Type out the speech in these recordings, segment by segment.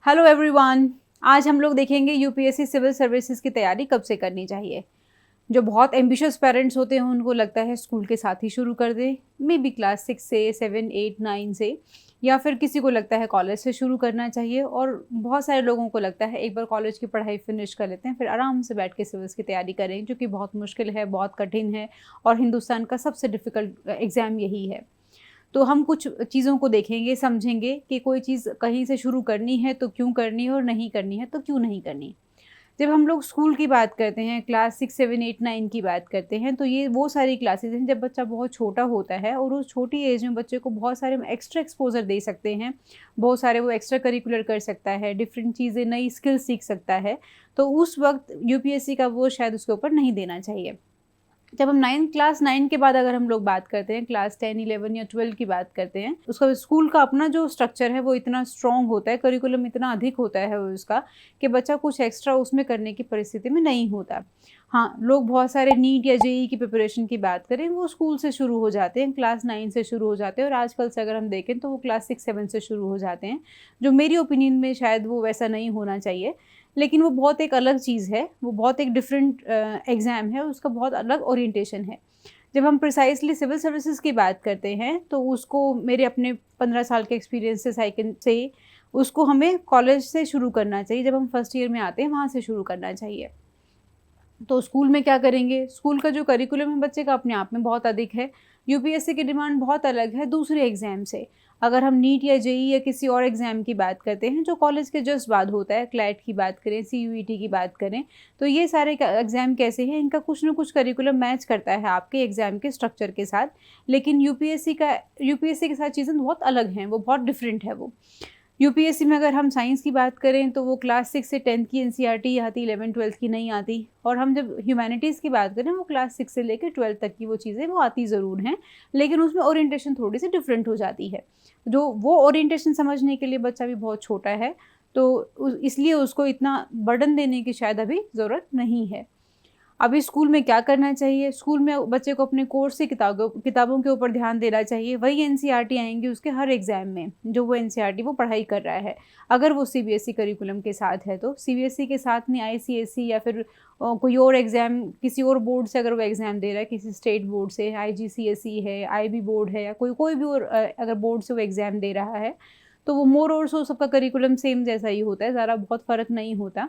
Hello everyone. आज हम लोग देखेंगे यूपीएससी सिविल सर्विसेज की तैयारी कब से करनी चाहिए। जो बहुत एम्बिशियस पेरेंट्स होते हैं उनको लगता है स्कूल के साथ ही शुरू कर दें, मे बी क्लास 6 से 7 8 9 से, या फिर किसी को लगता है कॉलेज से शुरू करना चाहिए। और बहुत सारे लोगों को लगता है एक बार कॉलेज की पढ़ाई फिनिश कर लेते हैं फिर आराम से बैठ के सिविल्स की तैयारी करें, जो कि बहुत मुश्किल है, बहुत कठिन है और हिंदुस्तान का सबसे डिफ़िकल्ट एग्ज़ाम यही है। तो हम कुछ चीज़ों को देखेंगे, समझेंगे कि कोई चीज़ कहीं से शुरू करनी है तो क्यों करनी है और नहीं करनी है तो क्यों नहीं करनी। जब हम लोग स्कूल की बात करते हैं, क्लास 6, 7, 8, 9 की बात करते हैं, तो ये वो सारी क्लासेस हैं जब बच्चा बहुत छोटा होता है और उस छोटी एज में बच्चे को बहुत सारे एक्स्ट्रा एक्सपोज़र दे सकते हैं। बहुत सारे वो एक्स्ट्रा करिकुलर कर सकता है, डिफरेंट चीज़ें, नई स्किल सीख सकता है। तो उस वक़्त यूपीएससी का वो शायद उसके ऊपर नहीं देना चाहिए। जब हम क्लास 9 के बाद अगर हम लोग बात करते हैं, क्लास 10, 11 या 12 की बात करते हैं, उसका स्कूल का अपना जो स्ट्रक्चर है वो इतना स्ट्रॉन्ग होता है, करिकुलम इतना अधिक होता है उसका, कि बच्चा कुछ एक्स्ट्रा उसमें करने की परिस्थिति में नहीं होता। हाँ, लोग बहुत सारे नीट या जेईई की प्रिपरेशन की बात करें, वो स्कूल से शुरू हो जाते हैं, क्लास 9 से शुरू हो जाते हैं, और आजकल से अगर हम देखें तो वो क्लास 6, 7 से शुरू हो जाते हैं, जो मेरी ओपिनियन में शायद वो वैसा नहीं होना चाहिए। लेकिन वो बहुत एक अलग चीज़ है, वो बहुत एक डिफरेंट एग्ज़ाम है, उसका बहुत अलग ओरिएंटेशन है। जब हम प्रिसाइज़ली सिविल सर्विसेज़ की बात करते हैं, तो उसको मेरे अपने 15 साल के एक्सपीरियंस से उसको हमें कॉलेज से शुरू करना चाहिए। जब हम फर्स्ट ईयर में आते हैं, वहाँ से शुरू करना चाहिए। तो स्कूल में क्या करेंगे? स्कूल का जो करिकुलम है बच्चे का अपने आप में बहुत अधिक है। यूपीएससी की डिमांड बहुत अलग है दूसरे एग्ज़ाम से। अगर हम नीट या जेईई या किसी और एग्ज़ाम की बात करते हैं जो कॉलेज के जस्ट बाद होता है, क्लैट की बात करें, सीयूईटी की बात करें, तो ये सारे एग्ज़ाम कैसे हैं, इनका कुछ ना कुछ करिकुलम मैच करता है आपके एग्ज़ाम के स्ट्रक्चर के साथ। लेकिन यूपीएससी के साथ चीज़ें बहुत अलग हैं, वो बहुत डिफरेंट है वो। यूपीएससी में अगर हम साइंस की बात करें तो वो क्लास 6 से 10th की एनसीईआरटी आती, 11th-12th की नहीं आती। और हम जब ह्यूमैनिटीज़ की बात करें, वो क्लास 6 से लेकर 12th तक की वो चीज़ें वो आती ज़रूर हैं, लेकिन उसमें ओरिएंटेशन थोड़ी सी डिफरेंट हो जाती है। जो वो ओरिएंटेशन समझने के लिए बच्चा भी बहुत छोटा है, तो इसलिए उसको इतना बर्डन देने की शायद अभी ज़रूरत नहीं है। अभी स्कूल में क्या करना चाहिए? स्कूल में बच्चे को अपने कोर्स की किताबों के ऊपर ध्यान देना चाहिए। वही एनसीईआरटी आएँगी उसके हर एग्ज़ाम में, जो वो एनसीईआरटी वो पढ़ाई कर रहा है। अगर वो सीबीएसई करिकुलम के साथ है तो। सीबीएसई के साथ नहीं, आईसीएसई या फिर कोई और एग्ज़ाम किसी और बोर्ड से अगर वो एग्ज़ाम दे रहा है, किसी स्टेट बोर्ड से, आईजीसीएसई है, आईबी बोर्ड है, या कोई भी और अगर बोर्ड से वो एग्ज़ाम दे रहा है, तो वो मोर और सो सबका करिकुलम सेम जैसा ही होता है, ज़्यादा बहुत फ़र्क नहीं होता।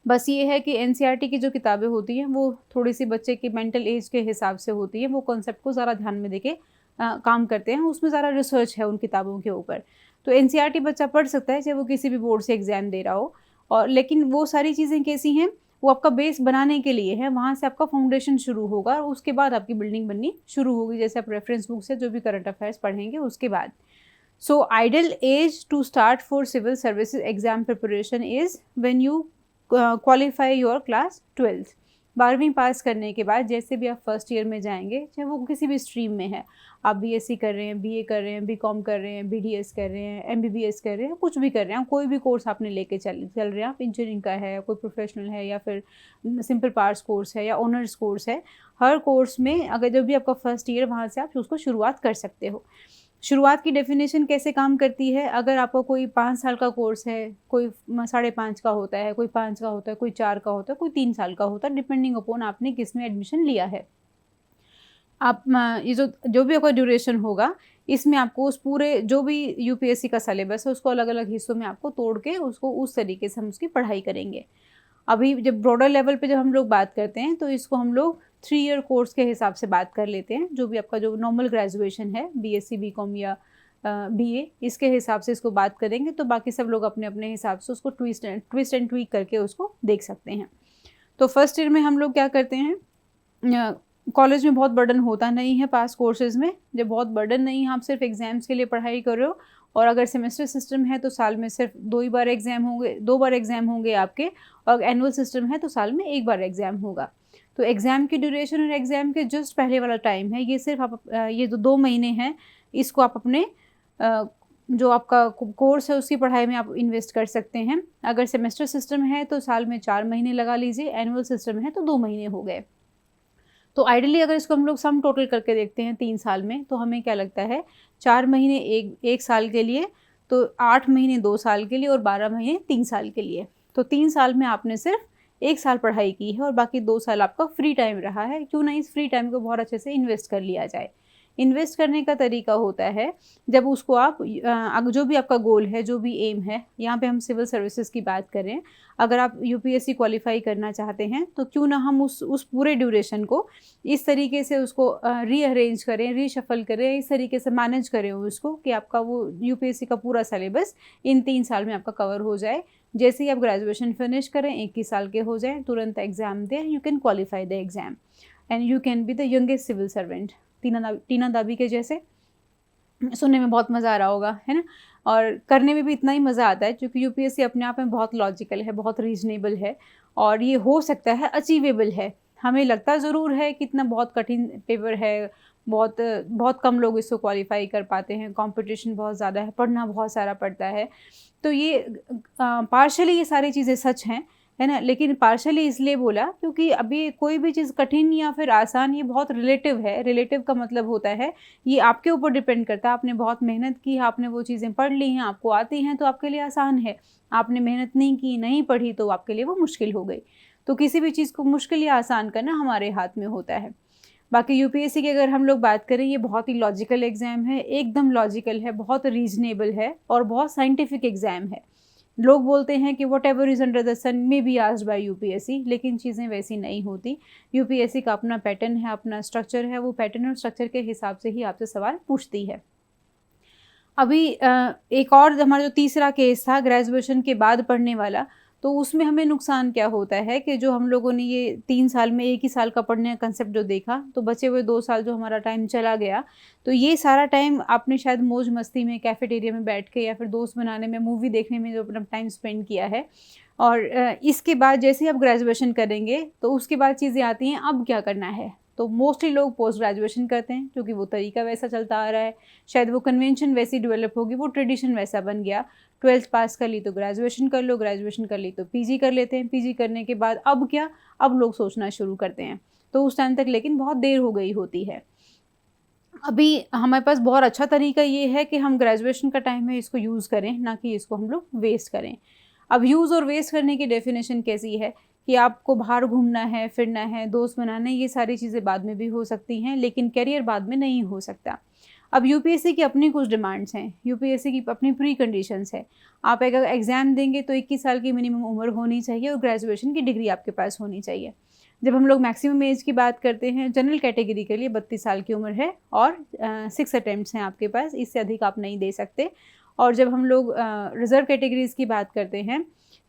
बस ये है कि एनसीईआरटी की जो किताबें होती हैं वो थोड़ी-सी बच्चे की मेंटल एज के हिसाब से होती हैं, वो कॉन्सेप्ट को ज़रा ध्यान में देके काम करते हैं, उसमें ज़रा रिसर्च है उन किताबों के ऊपर। तो एनसीईआरटी बच्चा पढ़ सकता है चाहे वो किसी भी बोर्ड से एग्ज़ाम दे रहा हो। और लेकिन वो सारी चीज़ें कैसी हैं, वो आपका बेस बनाने के लिए है, वहाँ से आपका फाउंडेशन शुरू होगा और उसके बाद आपकी बिल्डिंग बननी शुरू होगी, जैसे आप रेफरेंस बुक से जो भी करंट अफेयर्स पढ़ेंगे उसके बाद। So ideal age to start for civil services exam preparation is when you qualify your class 12th। 12वीं पास करने के बाद जैसे भी आप फर्स्ट ईयर में जाएंगे, चाहे वो किसी भी स्ट्रीम में है, आप बीएससी कर रहे हैं, बीए कर रहे हैं, बीकॉम कर रहे हैं, बीडीएस कर रहे हैं, एमबीबीएस कर रहे हैं, कुछ भी कर रहे हैं, कोई भी कोर्स आपने लेके चल रहे हैं, आप इंजीनियरिंग का है, कोई प्रोफेशनल है, या फिर सिंपल पार्ट्स कोर्स है या ऑनर्स कोर्स है, हर कोर्स में अगर जब भी आपका फर्स्ट ईयर, वहाँ से आप उसको शुरुआत कर सकते हो। शुरुआत की डेफिनेशन कैसे काम करती है? अगर आपका कोई 5 साल का कोर्स है, कोई 5.5 का होता है, कोई 5 का होता है, कोई 4 का होता है, कोई 3 साल का होता है, डिपेंडिंग अपॉन आपने किस में एडमिशन लिया है। आप ये जो भी आपका ड्यूरेशन होगा, इसमें आपको उस पूरे जो भी यूपीएससी का सिलेबस है उसको अलग-अलग हिस्सों में आपको तोड़ के उसको उस तरीके से हम उसकी पढ़ाई करेंगे। अभी जब ब्रॉडर लेवल पे जब हम लोग बात करते हैं, तो इसको हम लोग 3 ईयर कोर्स के हिसाब से बात कर लेते हैं। जो भी आपका जो नॉर्मल ग्रेजुएशन है, बीएससी, बीकॉम या बीए, इसके हिसाब से इसको बात करेंगे, तो बाकी सब लोग अपने-अपने हिसाब से उसको ट्विस्ट एंड ट्वीक करके उसको देख सकते हैं। तो फर्स्ट ईयर में हम लोग क्या करते हैं, कॉलेज में बहुत बर्डन होता नहीं है पास कोर्सेज़ में। जब बहुत बर्डन नहीं है, आप सिर्फ एग्ज़ाम्स के लिए पढ़ाई कर रहे हो, और अगर सेमेस्टर सिस्टम है तो साल में सिर्फ 2 ही बार एग्ज़ाम होंगे, 2 बार एग्ज़ाम होंगे आपके, और एनुअल सिस्टम है तो साल में 1 बार एग्ज़ाम होगा। तो एग्ज़ाम की ड्यूरेशन और एग्ज़ाम के जस्ट पहले वाला टाइम है, ये सिर्फ आप ये जो 2 महीने हैं, इसको आप अपने जो आपका कोर्स है उसकी पढ़ाई में आप इन्वेस्ट कर सकते हैं। अगर सेमेस्टर सिस्टम है तो साल में 4 महीने लगा लीजिए, एनुअल सिस्टम है तो 2 महीने हो गए। तो आइडियली अगर इसको हम लोग सम टोटल करके देखते हैं 3 साल में, तो हमें क्या लगता है, 4 महीने एक साल के लिए, तो 8 महीने 2 साल के लिए और 12 महीने 3 साल के लिए। तो 3 साल में आपने सिर्फ 1 साल पढ़ाई की है और बाकी 2 साल आपका फ्री टाइम रहा है। क्यों ना इस फ्री टाइम को बहुत अच्छे से इन्वेस्ट कर लिया जाए। इन्वेस्ट करने का तरीका होता है जब उसको आप जो भी आपका गोल है, जो भी एम है, यहाँ पे हम सिविल सर्विसेज की बात करें, अगर आप यूपीएससी क्वालिफाई करना चाहते हैं तो क्यों ना हम उस पूरे ड्यूरेशन को इस तरीके से उसको रीअरेंज करें, रीशफल करें, इस तरीके से मैनेज करें उसको कि आपका वो यूपीएससी का पूरा सिलेबस इन 3 साल में आपका कवर हो जाए। जैसे ही आप ग्रेजुएशन फिनिश करें, 21 साल के हो जाएं, तुरंत एग्ज़ाम दें, you can qualify the exam and you can be the youngest civil servant. Tina Dabi के जैसे। सुनने में बहुत मज़ा आ रहा होगा, है ना, और करने में भी इतना ही मज़ा आता है क्योंकि यूपीएससी अपने आप में बहुत लॉजिकल है, बहुत रीजनेबल है और ये हो सकता है, अचीवेबल है। हमें लगता ज़रूर है कि इतना बहुत कठिन पेपर है, बहुत बहुत कम लोग इसको क्वालिफाई कर पाते हैं, कंपटीशन बहुत ज़्यादा है, पढ़ना बहुत सारा पड़ता है। तो ये पार्शली ये सारी चीज़ें सच हैं, है ना, लेकिन पार्शली इसलिए बोला क्योंकि अभी कोई भी चीज़ कठिन या फिर आसान, ये बहुत रिलेटिव है। रिलेटिव का मतलब होता है ये आपके ऊपर डिपेंड करता है। आपने बहुत मेहनत की, आपने वो चीज़ें पढ़ ली हैं, आपको आती हैं, तो आपके लिए आसान है। आपने मेहनत नहीं की, नहीं पढ़ी, तो आपके लिए वो मुश्किल हो गई। तो किसी भी चीज़ को मुश्किल या आसान करना हमारे हाथ में होता है। बाकी यूपीएससी की अगर हम लोग बात करें, ये बहुत ही लॉजिकल एग्ज़ाम है, एकदम लॉजिकल है, बहुत रीजनेबल है और बहुत साइंटिफिक एग्ज़ाम है। लोग बोलते हैं कि whatever is under the sun may be asked by UPSC, लेकिन चीज़ें वैसी नहीं होती। यूपीएससी का अपना पैटर्न है, अपना स्ट्रक्चर है, वो पैटर्न और स्ट्रक्चर के हिसाब से ही आपसे सवाल पूछती है। अभी एक और हमारा जो तीसरा केस था ग्रेजुएशन के बाद पढ़ने वाला, तो उसमें हमें नुकसान क्या होता है कि जो हम लोगों ने ये 3 साल में 1 ही साल का पढ़ने का कंसेप्ट जो देखा, तो बचे हुए 2 साल जो हमारा टाइम चला गया, तो ये सारा टाइम आपने शायद मौज मस्ती में, कैफेटेरिया में बैठ के या फिर दोस्त बनाने में, मूवी देखने में जो अपना टाइम स्पेंड किया है। और इसके बाद जैसे ही आप ग्रेजुएशन करेंगे तो उसके बाद चीज़ें आती हैं, अब क्या करना है। तो मोस्टली लोग पोस्ट ग्रेजुएशन करते हैं क्योंकि वो तरीका वैसा चलता आ रहा है, शायद वो कन्वेंशन वैसी डेवलप होगी, वो ट्रेडिशन वैसा बन गया। 12th पास कर ली तो ग्रेजुएशन कर लो, ग्रेजुएशन कर ली तो पीजी कर लेते हैं, पीजी करने के बाद अब क्या, अब लोग सोचना शुरू करते हैं। तो उस टाइम तक लेकिन बहुत देर हो गई होती है। अभी हमारे पास बहुत अच्छा तरीका ये है कि हम ग्रेजुएशन का टाइम है इसको यूज़ करें, ना कि इसको हम लोग वेस्ट करें। अब यूज़ और वेस्ट करने की डेफिनेशन कैसी है कि आपको बाहर घूमना है, फिरना है, दोस्त बनाना है, ये सारी चीज़ें बाद में भी हो सकती हैं, लेकिन करियर बाद में नहीं हो सकता। अब यूपीएससी की अपनी कुछ डिमांड्स हैं, यूपीएससी की अपनी प्री कंडीशंस है। आप अगर एग्ज़ाम देंगे तो 21 साल की मिनिमम उम्र होनी चाहिए और ग्रेजुएशन की डिग्री आपके पास होनी चाहिए। जब हम लोग मैक्सिमम एज की बात करते हैं, जनरल कैटेगरी के लिए 32 साल की उम्र है और 6 अटैम्प्ट्स हैं आपके पास, इससे अधिक आप नहीं दे सकते। और जब हम लोग रिज़र्व कैटेगरीज़ की बात करते हैं,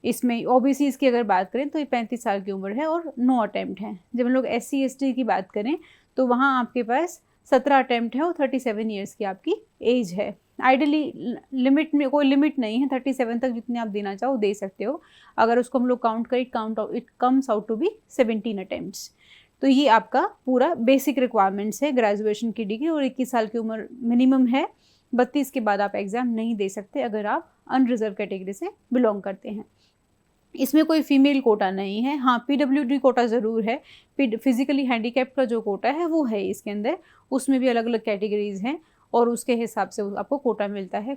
इसमें ओबीसीज़ की अगर बात करें तो ये 35 साल की उम्र है और 9 अटैम्प्ट हैं। जब हम लोग SC ST की बात करें तो वहाँ आपके पास 17 अटैम्प्ट है और 37 ईयर्स की आपकी एज है। आइडली लिमिट में कोई लिमिट नहीं है, 37 तक जितने आप देना चाहो दे सकते हो। अगर उसको हम लोग काउंट करें, it comes out to be 17 attempts. तो ये आपका पूरा बेसिक रिक्वायरमेंट्स है ग्रेजुएशन की डिग्री, और 21 साल की उम्र मिनिमम है। 32 के बाद आप एग्ज़ाम नहीं दे सकते अगर आप अनरिजर्व कैटेगरी से बिलोंग करते हैं। इसमें कोई फीमेल कोटा नहीं है, हाँ PWD कोटा ज़रूर है। फिज़िकली हैंडीकैप्ड का जो कोटा है वो है इसके अंदर, उसमें भी अलग अलग कैटेगरीज़ हैं और उसके हिसाब से आपको कोटा मिलता है।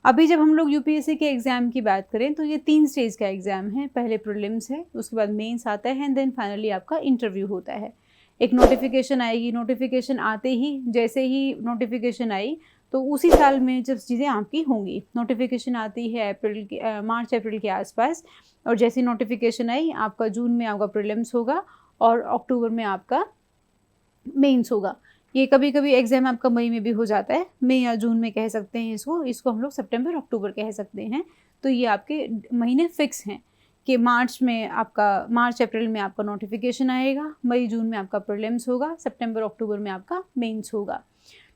अभी जब हम लोग यूपीएससी के एग्ज़ाम की बात करें तो ये 3 स्टेज का एग्ज़ाम है। पहले प्रीलिम्स है, उसके बाद मेंस आता है एंड देन फाइनली आपका इंटरव्यू होता है। एक नोटिफिकेशन आएगी, नोटिफिकेशन आते ही, जैसे ही नोटिफिकेशन आई तो उसी साल में जब चीज़ें आपकी होंगी, नोटिफिकेशन आती है मार्च अप्रैल के आसपास, और जैसी नोटिफिकेशन आई आपका जून में आपका प्रीलिम्स होगा और अक्टूबर में आपका मेंस होगा। ये कभी कभी एग्ज़ाम आपका मई में भी हो जाता है, मई या जून में कह सकते हैं इसको हम लोग सितंबर अक्टूबर कह सकते हैं। तो ये आपके महीने फिक्स हैं कि मार्च अप्रैल में आपका नोटिफिकेशन आएगा, मई जून में आपका प्रीलिम्स होगा, सितंबर अक्टूबर में आपका मेंस होगा।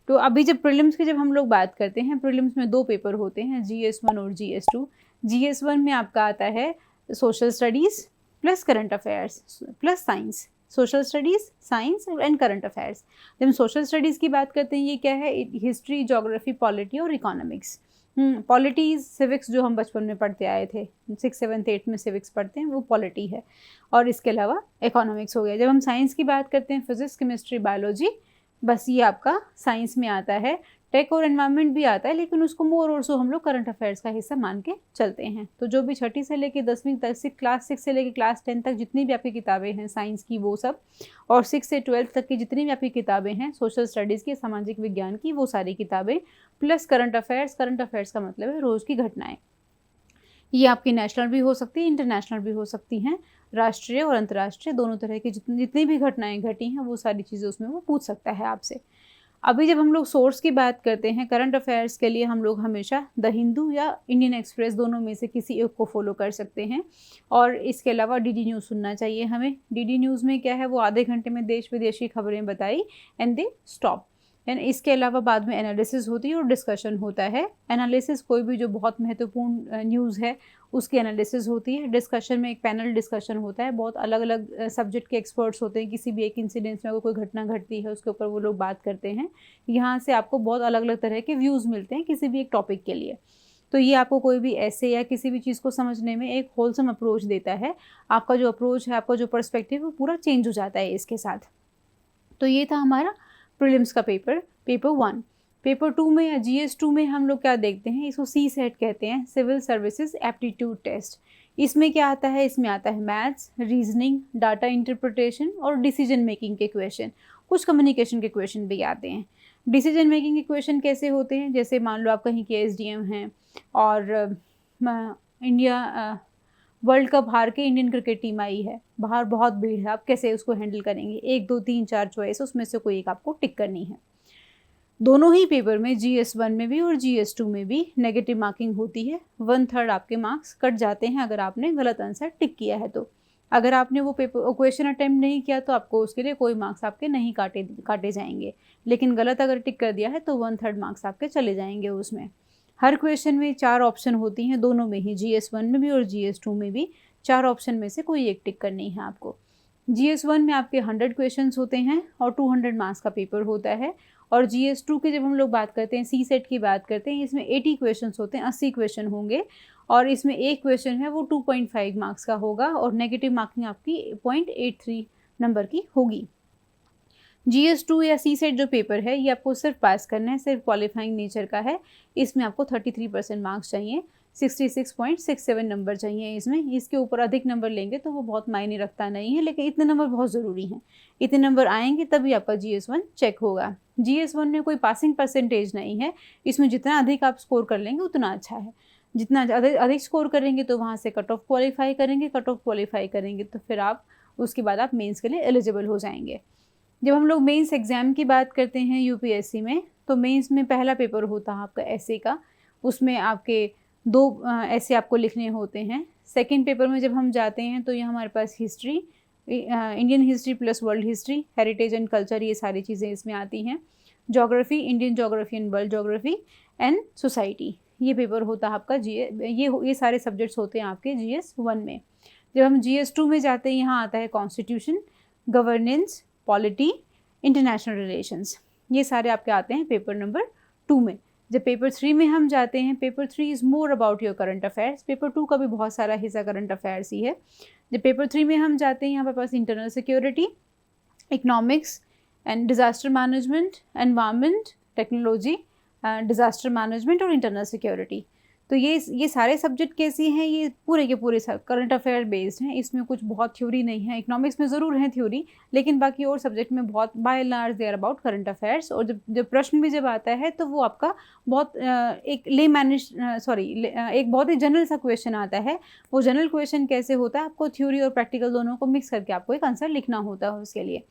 तो अभी जब प्रीलिम्स की जब हम लोग बात करते हैं, प्रीलिम्स में 2 पेपर होते हैं, GS1 और GS2। GS1 में आपका आता है social studies plus current affairs plus science, social studies, science and current affairs. जब हम सोशल स्टडीज़ की बात करते हैं, ये क्या है, हिस्ट्री, ज्योग्राफी, पॉलिटी और इकोनॉमिक्स। पॉलिटीज़, सिविक्स जो हम बचपन में पढ़ते आए थे, 6, 7, 8 में सिविक्स पढ़ते हैं, वो पॉलिटी है, और इसके अलावा इकोनॉमिक्स हो गया। जब हम साइंस की बात करते हैं, फिजिक्स, केमिस्ट्री, बायोलॉजी, बस ये आपका साइंस में आता है। टेक और एनवायरनमेंट भी आता है, लेकिन उसको मोर और सो हम लोग करंट अफेयर्स का हिस्सा मान के चलते हैं। तो जो भी छठी से लेके 10वीं तक से, क्लास 6 से लेके क्लास 10 तक जितनी भी आपकी किताबें हैं साइंस की वो सब, और 6 से 12 तक की जितनी भी आपकी किताबें हैं सोशल स्टडीज़ की, सामाजिक विज्ञान की, वो सारी किताबें, plus current affairs. Current affairs का मतलब है रोज़ की घटनाएँ। ये आपकी नेशनल भी हो सकती है, इंटरनेशनल भी हो सकती हैं, राष्ट्रीय और अंतर्राष्ट्रीय दोनों तरह की जितनी भी घटनाएं घटी हैं वो सारी चीज़ें उसमें वो पूछ सकता है आपसे। अभी जब हम लोग सोर्स की बात करते हैं करंट अफेयर्स के लिए, हम लोग हमेशा द हिंदू या इंडियन एक्सप्रेस दोनों में से किसी एक को फॉलो कर सकते हैं। और इसके अलावा डीडी न्यूज़ सुनना चाहिए हमें। डीडी न्यूज़ में क्या है, वो आधे घंटे में देश विदेश की खबरें बताई एंड दे स्टॉप। एंड इसके अलावा बाद में एनालिसिस होती है और डिस्कशन होता है। एनालिसिस कोई भी जो बहुत महत्वपूर्ण न्यूज़ है उसकी एनालिसिस होती है। डिस्कशन में एक पैनल डिस्कशन होता है, बहुत अलग अलग सब्जेक्ट के एक्सपर्ट्स होते हैं। किसी भी एक इंसिडेंस में अगर कोई घटना घटती है उसके ऊपर वो लोग बात करते हैं। यहाँ से आपको बहुत अलग अलग तरह के व्यूज़ मिलते हैं किसी भी एक टॉपिक के लिए। तो ये आपको कोई भी ऐसे या किसी भी चीज़ को समझने में एक होलसम अप्रोच देता है। आपका जो अप्रोच है, आपका जो पर्सपेक्टिव है, वो पूरा चेंज हो जाता है इसके साथ। तो ये था हमारा प्रीलिम्स का पेपर 1। पेपर 2 में या GS 2 में हम लोग क्या देखते हैं, इसको CSET कहते हैं, सिविल सर्विसेज एप्टीट्यूड टेस्ट। इसमें क्या आता है, इसमें आता है मैथ्स, रीजनिंग, डाटा इंटरप्रिटेशन और डिसीजन मेकिंग के क्वेश्चन। कुछ कम्युनिकेशन के क्वेश्चन भी आते हैं। डिसीजन मेकिंग के क्वेश्चन कैसे होते हैं, जैसे मान लो आप कहीं के SDM हैं और इंडिया वर्ल्ड कप हार के इंडियन क्रिकेट टीम आई है, बाहर बहुत भीड़ है, आप कैसे उसको हैंडल करेंगे। 1 2 3 4 चॉइस, उसमें से कोई एक आपको टिक करनी है। दोनों ही पेपर में GS 1 में भी और GS 2 में भी नेगेटिव मार्किंग होती है। 1/3 आपके मार्क्स कट जाते हैं अगर आपने गलत आंसर टिक किया है तो। अगर आपने वो पेपर क्वेश्चन अटैम्प्ट नहीं किया तो आपको उसके लिए कोई मार्क्स आपके नहीं काटे जाएंगे। लेकिन गलत अगर टिक कर दिया है तो 1/3 मार्क्स आपके चले जाएंगे उसमें। हर क्वेश्चन में 4 ऑप्शन होती हैं, दोनों में ही, GS 1 में भी और GS 2 में भी 4 ऑप्शन में से कोई एक टिक करनी है आपको। GS 1 में आपके 100 क्वेश्चंस होते हैं और 200 मार्क्स का पेपर होता है। और GS 2 की जब हम लोग बात करते हैं, CSET की बात करते हैं, इसमें 80 क्वेश्चंस होते हैं, 80 क्वेश्चन होंगे। और इसमें एक क्वेश्चन है वो 2.5 मार्क्स का होगा और नेगेटिव मार्किंग आपकी 0.83 नंबर की होगी। GS 2 या CSET जो पेपर है ये आपको सिर्फ पास करना है, सिर्फ क्वालिफाइंग नेचर का है। इसमें आपको 33% मार्क्स चाहिए, 66.67 नंबर चाहिए इसमें। इसके ऊपर अधिक नंबर लेंगे तो वो बहुत मायने रखता नहीं है, लेकिन इतने नंबर बहुत ज़रूरी हैं। इतने नंबर आएंगे तभी आपका GS 1 चेक होगा। GS 1 में कोई पासिंग परसेंटेज नहीं है, इसमें जितना अधिक आप स्कोर कर लेंगे उतना अच्छा है। जितना अधिक स्कोर करेंगे तो वहाँ से कट ऑफ क्वालिफाई करेंगे, कट ऑफ क्वालिफाई करेंगे तो फिर आप उसके बाद आप मेंस के लिए एलिजिबल हो जाएंगे। जब हम लोग मेंस एग्ज़ाम की बात करते हैं UPSC में, तो मेंस में पहला पेपर होता है आपका ऐसे का, उसमें आपके 2 ऐसे आपको लिखने होते हैं। सेकंड पेपर में जब हम जाते हैं तो ये हमारे पास history, Indian history plus world history, heritage and culture, ये सारी चीज़ें इसमें आती हैं। Geography, Indian geography and world geography and society, ये पेपर होता है आपका ये सारे सब्जेक्ट्स होते हैं आपके GS 1 में। जब हम GS 2 में जाते हैं, यहाँ आता है constitution, governance, polity, international relations, ये सारे आपके आते हैं पेपर नंबर 2 में। जब पेपर 3 में हम जाते हैं, paper 3 is more about your current affairs. Paper 2 का भी बहुत सारा हिस्सा करंट अफेयर्स ही है। जब पेपर 3 में हम जाते हैं, यहाँ पर पास internal security, economics and disaster management, environment, technology, disaster management और इंटरनल सिक्योरिटी। तो ये सारे सब्जेक्ट कैसी हैं, ये पूरे के पूरे करंट अफेयर बेस्ड हैं। इसमें कुछ बहुत थ्योरी नहीं है। इकोनॉमिक्स में ज़रूर है थ्योरी, लेकिन बाकी और सब्जेक्ट में बहुत by and large they are about current affairs. और जब प्रश्न भी जब आता है तो वो आपका बहुत एक बहुत ही जनरल सा क्वेश्चन आता है। वो जनरल क्वेश्चन कैसे होता है, आपको थ्योरी और प्रैक्टिकल दोनों को मिक्स करके आपको एक आंसर लिखना होता है उसके लिए।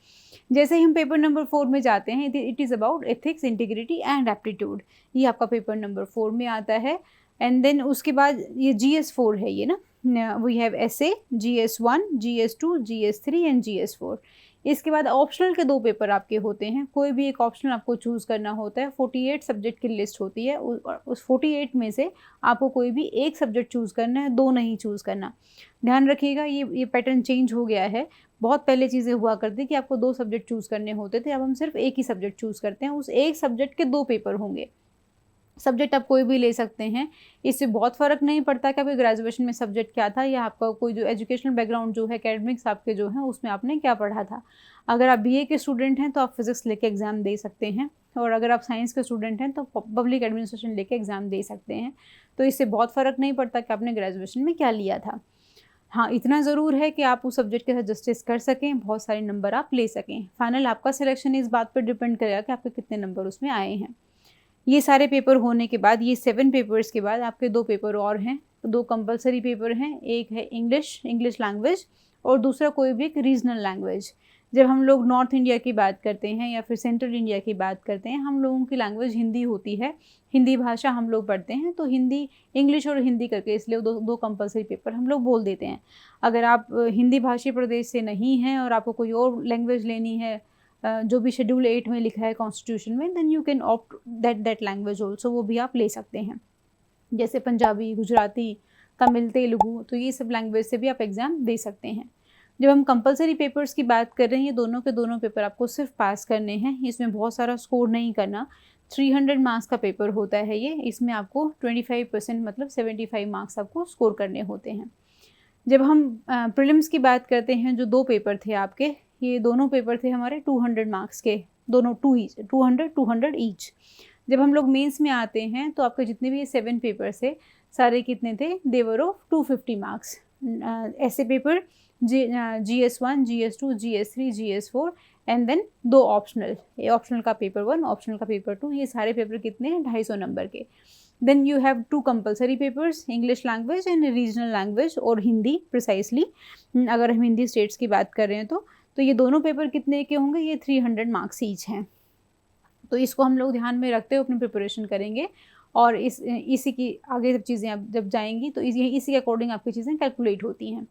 जैसे ही हम पेपर नंबर 4 में जाते हैं, it is about ethics, integrity and aptitude, ये आपका पेपर नंबर 4 में आता है। एंड देन उसके बाद ये GS 4 है, ये ना we have essay, GS 1, GS 2, GS 3 and GS 4। इसके बाद ऑप्शनल के 2 पेपर आपके होते हैं। कोई भी एक ऑप्शनल आपको चूज़ करना होता है। 48 सब्जेक्ट की लिस्ट होती है, उस 48 में से आपको कोई भी एक सब्जेक्ट चूज़ करना है, 2 नहीं चूज़ करना। ध्यान रखिएगा, ये पैटर्न चेंज हो गया है। बहुत पहले चीज़ें हुआ करती कि आपको 2 सब्जेक्ट चूज़ करने होते थे, अब हम सिर्फ एक ही सब्जेक्ट चूज़ करते हैं। उस एक सब्जेक्ट के 2 पेपर होंगे। सब्जेक्ट आप कोई भी ले सकते हैं, इससे बहुत फ़र्क नहीं पड़ता कि आपके ग्रेजुएशन में सब्जेक्ट क्या था या आपका कोई जो एजुकेशनल बैकग्राउंड जो है, एकेडमिक्स आपके जो हैं उसमें आपने क्या पढ़ा था। अगर आप BA के स्टूडेंट हैं तो आप फिज़िक्स लेके एग्ज़ाम दे सकते हैं, और अगर आप साइंस के स्टूडेंट हैं तो पब्लिक एडमिनिस्ट्रेशन लेके एग्ज़ाम दे सकते हैं। तो इससे बहुत फ़र्क नहीं पड़ता कि आपने ग्रेजुएशन में क्या लिया था। हाँ, इतना ज़रूर है कि आप उस सब्जेक्ट के साथ जस्टिस कर सकें, बहुत सारे नंबर आप ले सकें। फाइनल आपका सिलेक्शन इस बात पर डिपेंड करेगा कि आपके कितने नंबर उसमें आए हैं। ये सारे पेपर होने के बाद, ये 7 पेपर्स के बाद आपके 2 पेपर और हैं। 2 कंपलसरी पेपर हैं, एक है इंग्लिश लैंग्वेज और दूसरा कोई भी एक रीजनल लैंग्वेज। जब हम लोग नॉर्थ इंडिया की बात करते हैं या फिर सेंट्रल इंडिया की बात करते हैं, हम लोगों की लैंग्वेज हिंदी होती है, हिंदी भाषा हम लोग पढ़ते हैं, तो हिंदी, इंग्लिश और हिंदी करके इसलिए दो कंपलसरी पेपर हम लोग बोल देते हैं। अगर आप हिंदी भाषी प्रदेश से नहीं हैं और आपको कोई और लैंग्वेज लेनी है, जो भी शेड्यूल 8 में लिखा है कॉन्स्टिट्यूशन में, then you can opt that language also, वो भी आप ले सकते हैं। जैसे पंजाबी, गुजराती, तमिल, तेलुगु, तो ये सब लैंग्वेज से भी आप एग्ज़ाम दे सकते हैं। जब हम कंपलसरी पेपर्स की बात कर रहे हैं, ये दोनों के दोनों पेपर आपको सिर्फ पास करने हैं, इसमें बहुत सारा स्कोर नहीं करना। 300 मार्क्स का पेपर होता है ये, इसमें आपको 25% मतलब 75 मार्क्स आपको स्कोर करने होते हैं। जब हम प्रीलिम्स की बात करते हैं, जो 2 पेपर थे आपके, ये दोनों पेपर थे हमारे 200 मार्क्स के, दोनों 200 ईच। जब हम लोग मेंस में आते हैं तो आपके जितने भी ये 7 पेपर्स थे, सारे कितने थे, देवर ऑफ 250 मार्क्स। ऐसे paper GS1, GS2, GS3, GS4 and then 2 optional, ये ऑप्शनल का पेपर 1, ऑप्शनल का पेपर 2, ये सारे पेपर कितने हैं, 250 नंबर के। Then you have 2 compulsory papers, English language and regional language और हिंदी प्रिसाइसली, अगर हम हिंदी स्टेट्स की बात कर रहे हैं तो ये दोनों पेपर कितने के होंगे, ये 300 मार्क्स ईच हैं। तो इसको हम लोग ध्यान में रखते हुए अपनी प्रिपरेशन करेंगे और इसी की आगे सब चीज़ें आप जब जाएंगी तो इसी के अकॉर्डिंग आपकी चीज़ें कैलकुलेट होती हैं।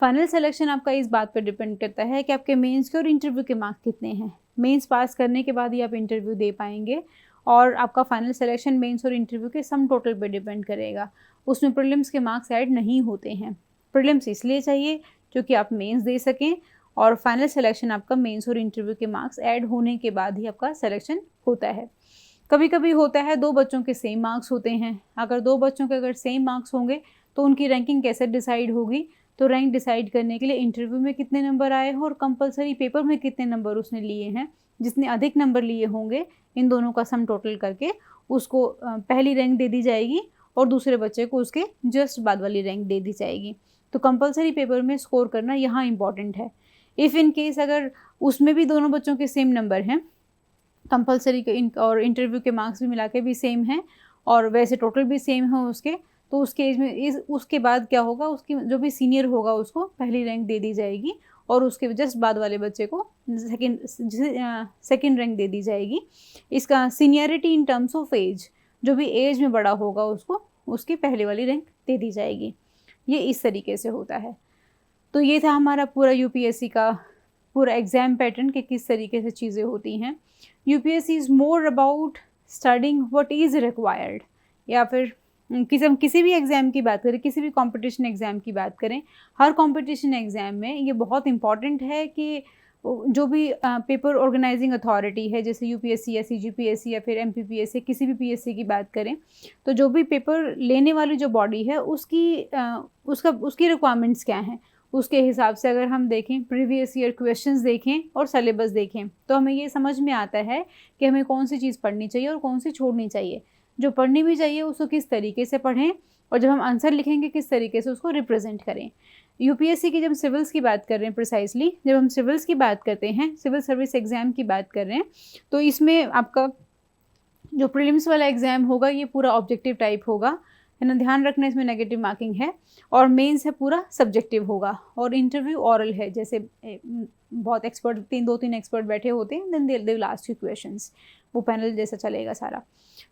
फाइनल सिलेक्शन आपका इस बात पर डिपेंड करता है कि आपके मेंस के और इंटरव्यू के मार्क्स कितने हैं। मेंस पास करने के बाद ही आप इंटरव्यू दे पाएंगे और आपका फाइनल सिलेक्शन मेंस और इंटरव्यू के सम टोटल पे डिपेंड करेगा। उसमें प्रीलिम्स के मार्क्स ऐड नहीं होते हैं। प्रीलिम्स इसलिए चाहिए क्योंकि आप मेंस दे सकें और फाइनल सिलेक्शन आपका मेंस और इंटरव्यू के मार्क्स ऐड होने के बाद ही आपका सिलेक्शन होता है। कभी कभी होता है 2 बच्चों के सेम मार्क्स होते हैं। अगर 2 बच्चों के अगर सेम मार्क्स होंगे तो उनकी रैंकिंग कैसे डिसाइड होगी, तो रैंक डिसाइड करने के लिए इंटरव्यू में कितने नंबर आए हैं और कंपलसरी पेपर में कितने नंबर उसने लिए हैं, जिसने अधिक नंबर लिए होंगे इन दोनों का सम टोटल करके उसको पहली रैंक दे दी जाएगी और दूसरे बच्चे को उसके जस्ट बाद वाली रैंक दे दी जाएगी। तो कंपलसरी पेपर में स्कोर करना यहाँ इंपॉर्टेंट है। इफ़ इन केस अगर उसमें भी दोनों बच्चों के सेम नंबर हैं, कंपलसरी के और इंटरव्यू के मार्क्स भी मिला के भी सेम हैं और वैसे टोटल भी सेम है उसके, तो उसके एज में उसके बाद क्या होगा, उसकी जो भी सीनियर होगा उसको पहली रैंक दे दी जाएगी और उसके जस्ट बाद वाले बच्चे को सेकंड रैंक दे दी जाएगी। इसका seniority in terms of age, जो भी एज में बड़ा होगा उसको उसकी पहले वाली रैंक दे दी जाएगी। ये इस तरीके से होता है। तो ये था हमारा पूरा यूपीएससी का पूरा एग्ज़ाम पैटर्न कि किस तरीके से चीज़ें होती हैं। UPSC is more about studying what is required, या फिर किसी भी एग्ज़ाम की बात करें, किसी भी कंपटीशन एग्ज़ाम की बात करें, हर कंपटीशन एग्ज़ाम में ये बहुत इंपॉर्टेंट है कि जो भी पेपर ऑर्गेनाइजिंग अथॉरिटी है, जैसे यूपीएससी या सीजीपीएससी या फिर एमपीपीएससी, किसी भी पीएससी की बात करें, तो जो भी पेपर लेने वाली जो बॉडी है उसकी रिक्वायरमेंट्स क्या हैं, उसके हिसाब से अगर हम देखें, प्रीवियस ईयर क्वेश्चंस देखें और सिलेबस देखें, तो हमें ये समझ में आता है कि हमें कौन सी चीज़ पढ़नी चाहिए और कौन सी छोड़नी चाहिए। जो पढ़नी भी चाहिए उसको किस तरीके से पढ़ें और जब हम आंसर लिखेंगे किस तरीके से उसको रिप्रेजेंट करें। यूपीएससी की जब सिविल्स की बात कर रहे हैं, प्रिसाइसली जब हम सिविल्स की बात करते हैं, सिविल सर्विस एग्ज़ाम की बात कर रहे हैं, तो इसमें आपका जो प्रीलिम्स वाला एग्ज़ाम होगा ये पूरा ऑब्जेक्टिव टाइप होगा, है ना, ध्यान रखना, इसमें नेगेटिव मार्किंग है। और मेंस है पूरा सब्जेक्टिव होगा और इंटरव्यू ऑरल है, जैसे बहुत एक्सपर्ट 2-3 एक्सपर्ट बैठे होते हैं, then they will ask you questions, वो पैनल जैसा चलेगा सारा।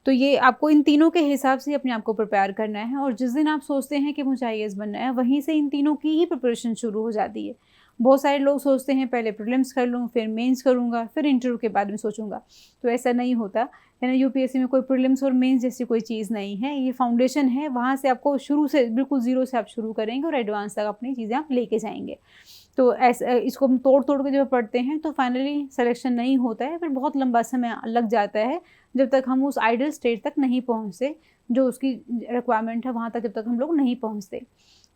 तो ये आपको इन तीनों के हिसाब से अपने आप को प्रिपेयर करना है और जिस दिन आप सोचते हैं कि मुझे IAS बनना है, वहीं से इन तीनों की ही प्रिपरेशन शुरू हो जाती है। बहुत सारे लोग सोचते हैं पहले प्रीलिम्स कर लूँ, फिर मेंस करूँगा, फिर इंटरव्यू के बाद में सोचूंगा, तो ऐसा नहीं होता है ना। यूपीएससी में कोई प्रीलिम्स और मेंस जैसी कोई चीज़ नहीं है, ये फाउंडेशन है, वहाँ से आपको शुरू से बिल्कुल ज़ीरो से आप शुरू करेंगे और एडवांस तक अपनी चीज़ें आप लेके जाएंगे। तो ऐसा इसको हम तोड़ तोड़ के जब पढ़ते हैं तो फाइनली सिलेक्शन नहीं होता है, फिर बहुत लंबा समय लग जाता है जब तक हम उस आइडल स्टेज तक नहीं पहुँचते, जो उसकी रिक्वायरमेंट है वहाँ तक जब तक हम लोग नहीं पहुँचते।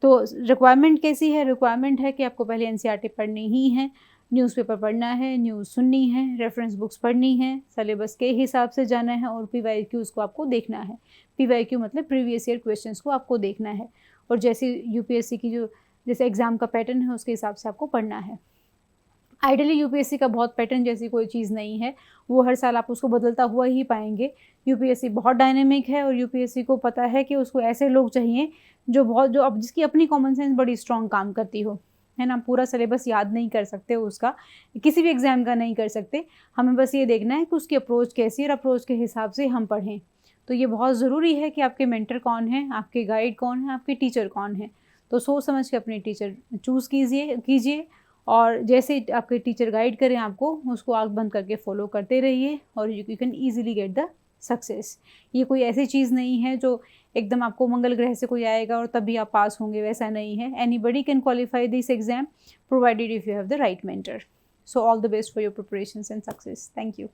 तो रिक्वायरमेंट कैसी है, रिक्वायरमेंट है कि आपको पहले एनसीईआरटी पढ़नी ही है, न्यूज़पेपर पढ़ना है, न्यूज़ सुननी है, रेफरेंस बुक्स पढ़नी है, सिलेबस के हिसाब से जाना है और PYQs को आपको देखना है। PYQ मतलब प्रीवियस ईयर क्वेश्चंस को आपको देखना है और जैसे यूपीएससी की जो जैसे एग्ज़ाम का पैटर्न है उसके हिसाब से आपको पढ़ना है। आइडियली यूपीएससी का बहुत पैटर्न जैसी कोई चीज़ नहीं है, वो हर साल आप उसको बदलता हुआ ही पाएंगे। यूपीएससी बहुत डायनेमिक है और यूपीएससी को पता है कि उसको ऐसे लोग चाहिए जो अब जिसकी अपनी कॉमन सेंस बड़ी स्ट्रॉन्ग काम करती हो, है ना। पूरा सिलेबस याद नहीं कर सकते उसका, किसी भी एग्ज़ाम का नहीं कर सकते। हमें बस ये देखना है कि उसकी अप्रोच कैसी है और अप्रोच के हिसाब से हम पढ़ें। तो ये बहुत ज़रूरी है कि आपके मेंटर कौन है, आपके गाइड कौन है, आपके टीचर कौन है। तो सोच समझ के अपने टीचर चूज़ कीजिए और जैसे आपके टीचर गाइड करें आपको, उसको आँख बंद करके फॉलो करते रहिए और you can easily get the success. ये कोई ऐसी चीज़ नहीं है जो एकदम आपको मंगल ग्रह से कोई आएगा और तभी आप पास होंगे, वैसा नहीं है। Anybody can qualify this exam provided if you have the right mentor. So all the best for your preparations and success. Thank you.